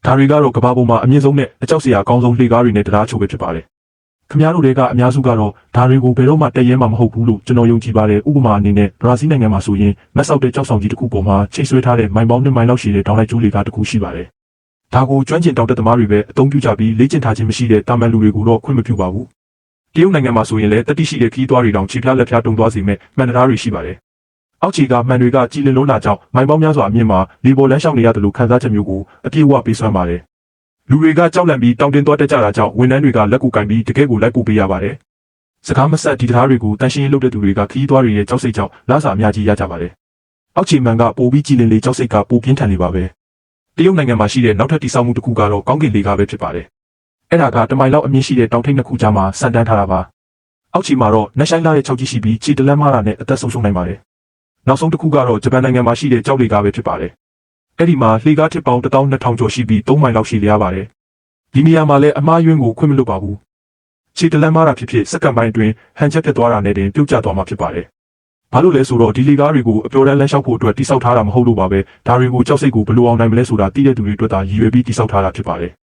ဒါတွေကတော့ကဘာပေါ်မှာအမြင့်ဆုံးနဲ့အကြောက်စရာအကောင်းဆုံးလှေကားတွေနဲ့တရားချိုးပဲဖြစ်ပါတယ်။ခင်ဗျားတို့တွေကအများစုကတော့ဒါတွေကိုဘယ်တော့မှတည်ရဲမှာမဟုတ်ဘူးလို့ကျွန်တော်ယုံကြည်ပါတယ်။ဥပမာအနေနဲ့ဘရာဇီးနိုင်ငံမှာဆိုရင်မက်ဆောက်တဲ့ကြောက်ဆောင်ကြီးတစ်ခုပေါ်မှာချိတ်ဆွဲထားတဲ့မိုင်ပေါင်း2မိုင်လောက်ရှိတဲ့ဒေါင်းလိုက်ကျိုးလှေကားတစ်ခုရှိပါတယ်။ဒါကိုကျွမ်းကျင်တောင်တက်သမားတွေပဲအသုံးပြုကြပြီးလေ့ကျင့်ထားခြင်းမရှိတဲ့တာမန်လူတွေကိုတော့ခွင့်မပြုပါဘူး။တရုတ်နိုင်ငံမှာဆိုရင်လည်းတတိရှိတဲ့ခီးသွားတွေတောင်ခြေဖျားလက်ဖျားတုံသွားစေမဲ့မှန်တရားတွေရှိပါတယ်။အောက်ခြေကမှန်တွေကကြည်လင်လုံးလာကြောင်းမိုင်ပေါင်းများစွာအမြင့်မှာလေပေါ်လမ်းလျှောက်နေရတယ်လို့ခန်းစားချက်မျိုးကိုအပြည့်အဝပေးစွမ်းပါတယ်။လူတွေကကြောက်လန့်ပြီးတောင်တင်သွားတက်ကြတာကြောင့်ဝန်ထမ်းတွေကလက်ကိုကင်ပြီးတကယ်ကိုလိုက်ပို့ပေးရပါတယ်။စကားမဆက်ဒီတရားတွေကိုတန်ရှင်းရေးလုပ်တဲ့သူတွေကခီးသွားတွေရဲ့ကြောက်စိတ်ကြောင့်လစာအများကြီးရကြပါတယ်။အောက်ခြေမှန်ကပိုပြီးကြည်လင်လေကြောက်စိတ်ကပိုပြင်းထန်နေပါပဲ။တရုတ်နိုင်ငံမှာရှိတဲ့နောက်ထပ်တည်ဆောက်မှုတစ်ခုကတော့ကောင်းကင်လေကားပဲဖြစ်ပါတယ်။အဲ့ဒါကတမိုင်လောက်အမြင့်ရှိတဲ့တောင်ထိပ်နှစ်ခုကြားမှာဆန်တန်းထားတာပါ။အောက်ခြေမှာတော့နှက်ဆိုင်လာတဲ့ခြောက်ကြီးရှိပြီးခြေတလန်းမားတာနဲ့အသက်ဆုံးရှုံးနိုင်ပါတယ်။နောက်ဆုံးတစ်ခုကတော့ဂျပန်နိုင်ငံမှာရှိတဲ့ကြောက်လေကားပဲဖြစ်ပါတယ်။အဲ့ဒီမှာလှေကားထစ်ပေါင်း12000ကျော်ရှိပြီး3မိုင်လောက်ရှည်လျားပါတယ်။ဒီနေရာမှာလည်းအမားယွင်းကိုခွင့်မလွတ်ပါဘူး။ခြေတလန်းမားတာဖြစ်ဖြစ်စက္ကန့်ပိုင်းအတွင်းဟန်ချက်ပြတ်သွားတာနဲ့တင်ပြုတ်ကျသွားမှာဖြစ်ပါတယ်။ဘာလို့လဲဆိုတော့ဒီလေကားတွေကိုအပျော်တမ်းလမ်းလျှောက်ဖို့အတွက်တိစောက်ထားတာမဟုတ်လို့ပါပဲ။ဒါတွေကိုကြောက်စိတ်ကိုဘယ်လိုအောင်နိုင်မလဲဆိုတာသိတဲ့သူတွေအတွက်သာရည်ရွယ်ပြီးတိစောက်ထားတာဖြစ်ပါတယ်။